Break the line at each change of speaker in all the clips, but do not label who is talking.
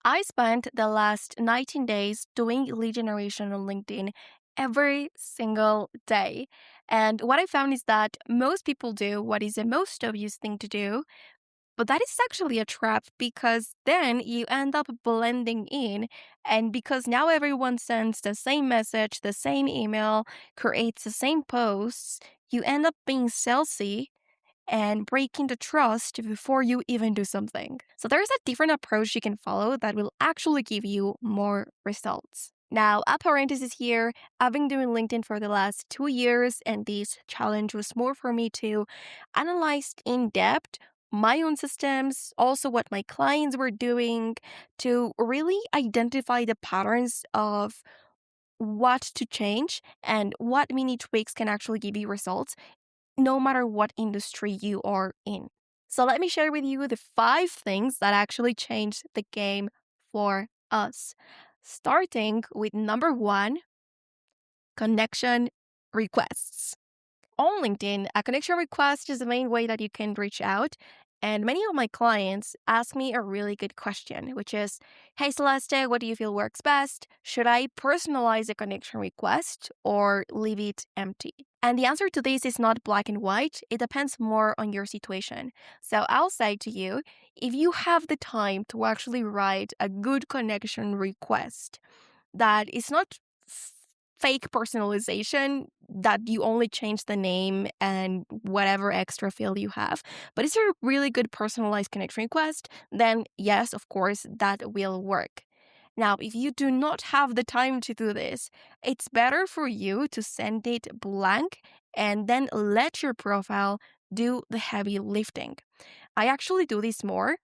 I spent the last 19 days doing lead generation on LinkedIn every single day. And what I found is that most people do what is the most obvious thing to do, but that is actually a trap because then you end up blending in. And because now everyone sends the same message, the same email, creates the same posts, you end up being salesy and breaking the trust before you even do something. So there's a different approach you can follow that will actually give you more results. Now, a parenthesis here, I've been doing LinkedIn for the last 2 years, and this challenge was more for me to analyze in depth my own systems, also what my clients were doing, to really identify the patterns of what to change and what mini tweaks can actually give you results no matter what industry you are in. So let me share with you the 5 things that actually changed the game for us. Starting with number 1, connection requests. On LinkedIn, a connection request is the main way that you can reach out. And many of my clients ask me a really good question, which is, hey, Celeste, what do you feel works best? Should I personalize a connection request or leave it empty? And the answer to this is not black and white. It depends more on your situation. So I'll say to you, if you have the time to actually write a good connection request that is not fake personalization, that you only change the name and whatever extra field you have, but it's a really good personalized connection request, then yes, of course, that will work. Now, if you do not have the time to do this, it's better for you to send it blank and then let your profile do the heavy lifting. I actually do this more.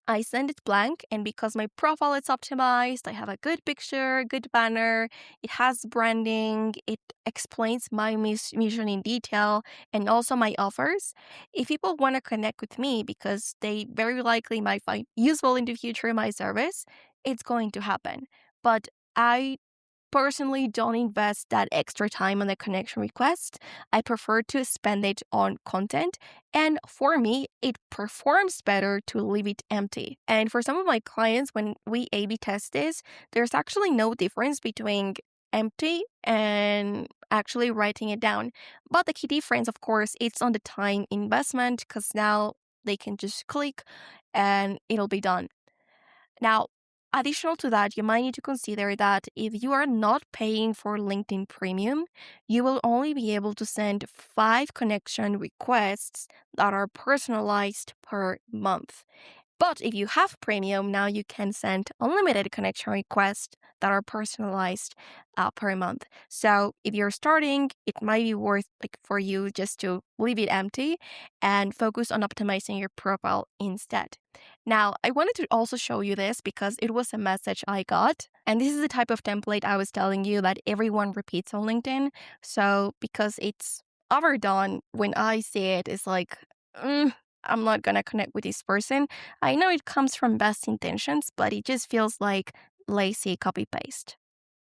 I send it blank, and because my profile is optimized, I have a good picture, good banner, it has branding, it explains my mission in detail, and also my offers. If people want to connect with me because they very likely might find useful in the future my service, it's going to happen. But I personally don't invest that extra time on the connection request. I prefer to spend it on content. And for me, it performs better to leave it empty. And for some of my clients, when we A B test this, there's actually no difference between empty and actually writing it down. But the key difference, of course, it's on the time investment because now they can just click and it'll be done. Now, additional to that, you might need to consider that if you are not paying for LinkedIn Premium, you will only be able to send 5 connection requests that are personalized per month. But if you have premium, now you can send unlimited connection requests that are personalized per month. So if you're starting, it might be worth for you just to leave it empty and focus on optimizing your profile instead. Now, I wanted to also show you this because it was a message I got. And this is the type of template I was telling you that everyone repeats on LinkedIn. So because it's overdone, when I see it, it's like, I'm not gonna connect with this person. I know it comes from best intentions, but it just feels like lazy copy paste.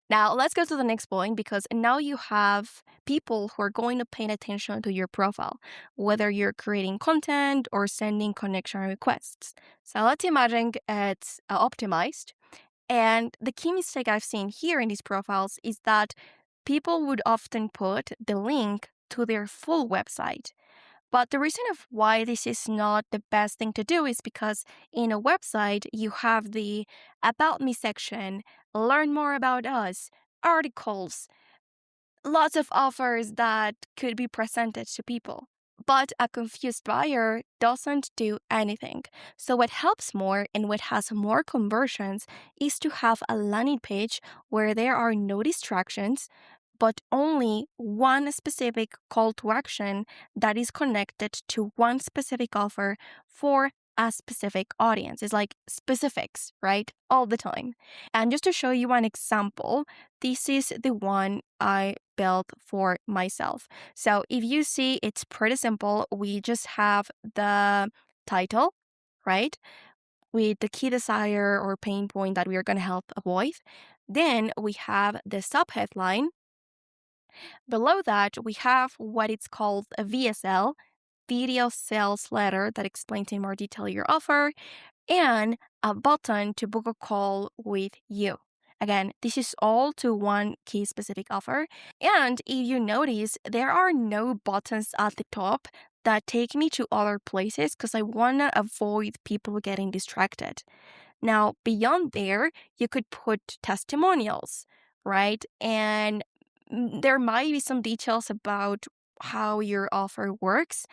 Now, let's go to the next point because now you have people who are going to pay attention to your profile, whether you're creating content or sending connection requests. So let's imagine it's optimized. And the key mistake I've seen here in these profiles is that people would often put the link to their full website. But the reason of why this is not the best thing to do is because in a website, you have the About Me section, learn more about us, articles, lots of offers that could be presented to people. But a confused buyer doesn't do anything. So, what helps more and what has more conversions is to have a landing page where there are no distractions, but only one specific call to action that is connected to one specific offer for a specific audience. It's like specifics, right? All the time. And just to show you an example, this is the one I built for myself. So if you see, it's pretty simple. We just have the title, right? With the key desire or pain point that we are going to help avoid. Then we have the subheadline. Below that, we have what it's called a VSL, video sales letter, that explains in more detail your offer. and a button to book a call with you. Again, this is all to one key specific offer. And if you notice, there are no buttons at the top that take me to other places because I want to avoid people getting distracted. Now, beyond there, you could put testimonials, right? And there might be some details about how your offer works,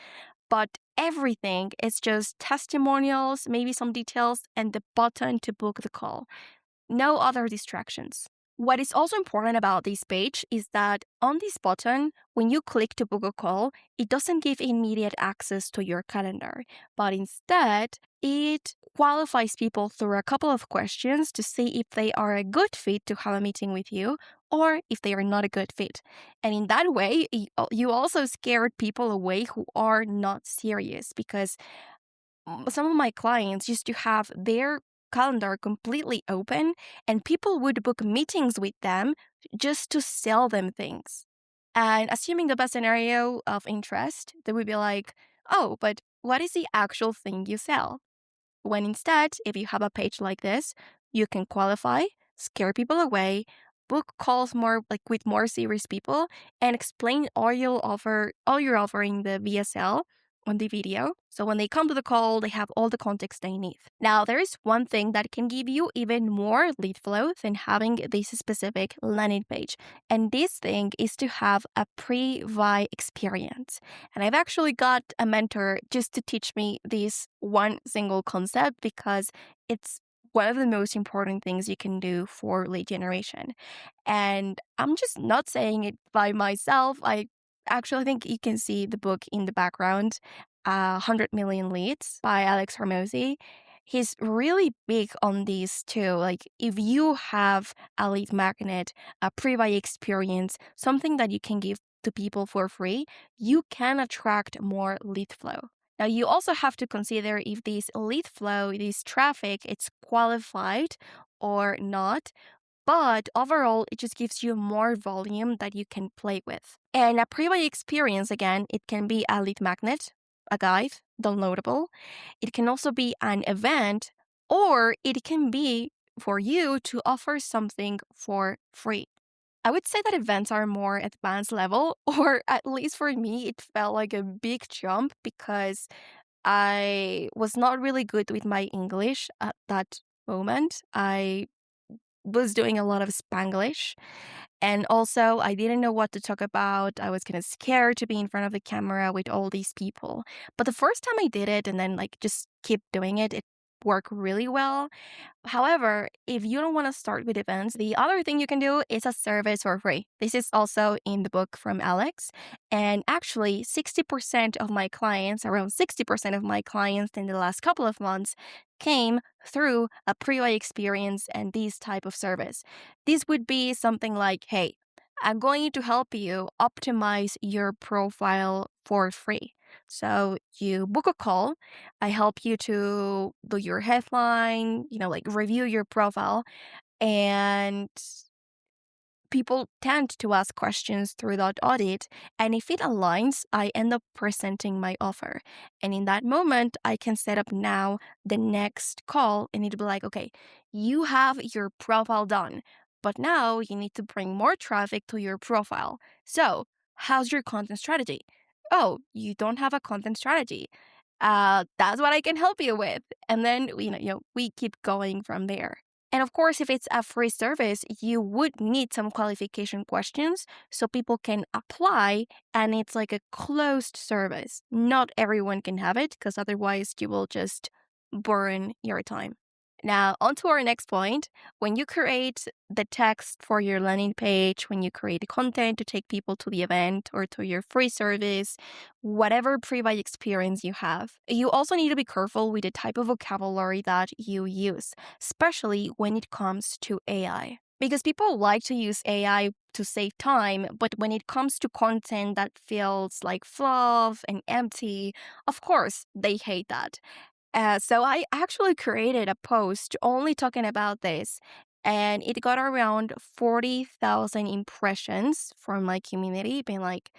but everything is just testimonials, maybe some details, and the button to book the call. No other distractions. What is also important about this page is that on this button, when you click to book a call, it doesn't give immediate access to your calendar, but instead, it qualifies people through a couple of questions to see if they are a good fit to have a meeting with you or if they are not a good fit. And in that way, you also scared people away who are not serious, because some of my clients used to have their calendar completely open and people would book meetings with them just to sell them things. And assuming the best scenario of interest, they would be like, oh, but what is the actual thing you sell? When instead, if you have a page like this, you can qualify, scare people away, book calls more like with more serious people, and explain all you're offering the VSL on the video. So when they come to the call, they have all the context they need. Now, there is one thing that can give you even more lead flow than having this specific landing page. And this thing is to have a pre-buy experience. And I've actually got a mentor just to teach me this one single concept because it's one of the most important things you can do for lead generation. And I'm just not saying it by myself. I actually think you can see the book in the background, 100 Million Leads by Alex Hormozi. He's really big on these too. Like, if you have a lead magnet, a pre-buy experience, something that you can give to people for free, you can attract more lead flow. Now, you also have to consider if this lead flow, this traffic, it's qualified or not. But overall, it just gives you more volume that you can play with. And a pre-buy experience, again, it can be a lead magnet, a guide, downloadable. It can also be an event, or it can be for you to offer something for free. I would say that events are more advanced level, or at least for me, it felt like a big jump because I was not really good with my English at that moment. I was doing a lot of Spanglish. And also, I didn't know what to talk about. I was kind of scared to be in front of the camera with all these people. But the first time I did it and then just keep doing it, it worked really well. However, if you don't want to start with events, the other thing you can do is a service for free. This is also in the book from Alex. And actually, 60% of my clients, around 60% of my clients in the last couple of months, came through a pre-buy experience and this type of service. This would be something like, hey, I'm going to help you optimize your profile for free. So you book a call. I help you to do your headline, review your profile. And people tend to ask questions through that audit. And if it aligns, I end up presenting my offer. And in that moment, I can set up now the next call and it'll be like, okay, you have your profile done, but now you need to bring more traffic to your profile. So how's your content strategy? Oh, you don't have a content strategy. That's what I can help you with. And then, we keep going from there. And of course, if it's a free service, you would need some qualification questions so people can apply, and it's like a closed service. Not everyone can have it because otherwise you will just burn your time. Now, on to our next point. When you create the text for your landing page, when you create content to take people to the event or to your free service, whatever pre-buy experience you have, you also need to be careful with the type of vocabulary that you use, especially when it comes to AI. Because people like to use AI to save time, but when it comes to content that feels like fluff and empty, of course, they hate that. So I actually created a post only talking about this, and it got around 40,000 impressions from my community, being like,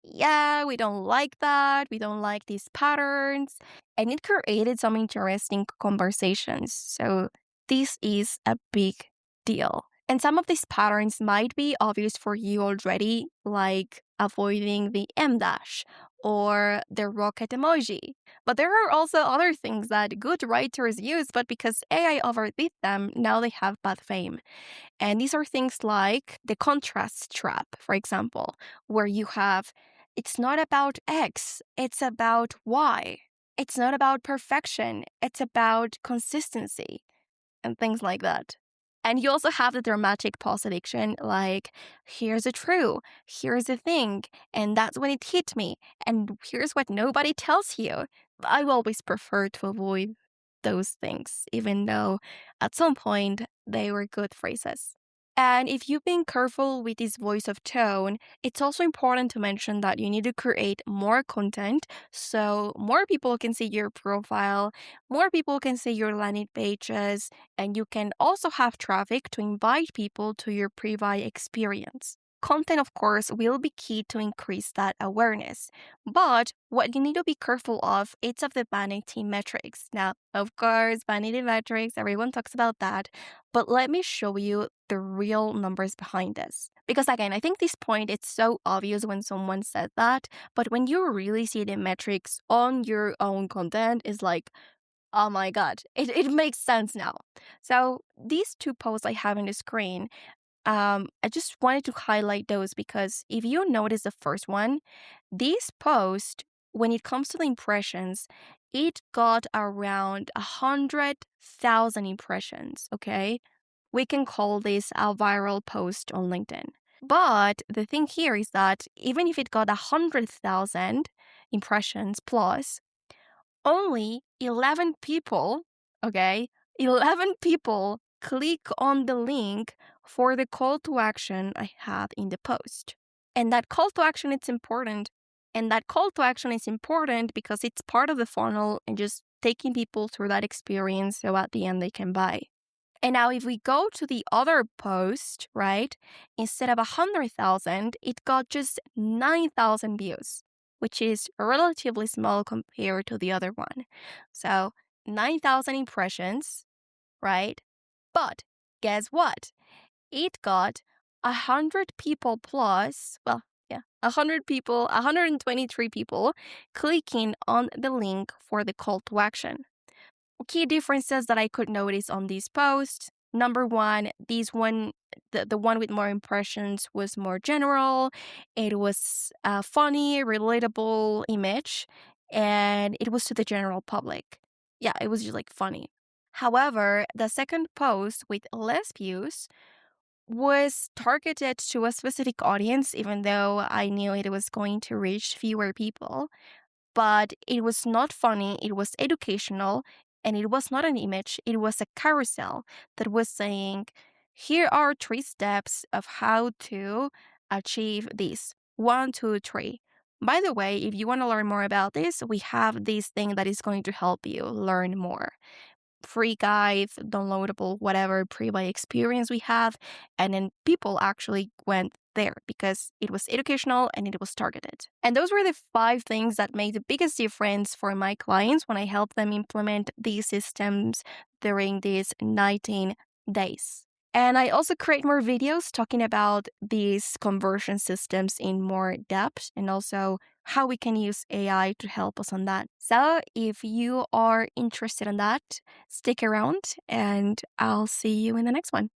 yeah, we don't like that. We don't like these patterns. And it created some interesting conversations. So this is a big deal. And some of these patterns might be obvious for you already, like avoiding the M dash or the rocket emoji. But there are also other things that good writers use, but because AI overdid them, now they have bad fame. And these are things like the contrast trap, for example, where you have it's not about X, it's about Y. It's not about perfection, it's about consistency and things like that. And you also have the dramatic pause addiction, like, here's a true, here's a thing, and that's when it hit me, and here's what nobody tells you. I always prefer to avoid those things, even though at some point they were good phrases. And if you've been careful with this voice of tone, it's also important to mention that you need to create more content so more people can see your profile, more people can see your landing pages, and you can also have traffic to invite people to your pre-buy experience. Content, of course, will be key to increase that awareness. But what you need to be careful of is of the vanity metrics. Now, of course, vanity metrics, everyone talks about that. But let me show you the real numbers behind this. Because again, I think this point it's so obvious when someone said that, but when you really see the metrics on your own content, it's like, oh my God, it makes sense now. So these two posts I have on the screen, I just wanted to highlight those because if you notice the first one, this post, when it comes to the impressions, it got around 100,000 impressions, okay? We can call this a viral post on LinkedIn. But the thing here is that even if it got 100,000 impressions plus, only 11 people, okay, 11 people click on the link for the call to action I have in the post. And that call to action is important. And that call to action is important because it's part of the funnel and just taking people through that experience so at the end they can buy. And now if we go to the other post, right, instead of 100,000, it got just 9,000 views, which is relatively small compared to the other one. So 9,000 impressions, right? But guess what? It got 100 people plus, well, yeah, 100 people, 123 people clicking on the link for the call to action. Key differences that I could notice on these posts. Number one, the one with more impressions was more general. It was a funny, relatable image, and it was to the general public. Yeah, it was just like funny. However, the second post with less views was targeted to a specific audience, even though I knew it was going to reach fewer people, but it was not funny, it was educational, and it was not an image, it was a carousel that was saying, here are 3 steps of how to achieve this. 1, 2, 3. By the way, if you want to learn more about this, we have this thing that is going to help you learn more. Free guides, downloadable, whatever pre-buy experience we have. And then people actually went there because it was educational and it was targeted. And those were the 5 things that made the biggest difference for my clients when I helped them implement these systems during these 19 days. And I also create more videos talking about these conversion systems in more depth and also how we can use AI to help us on that. So if you are interested in that, stick around and I'll see you in the next one.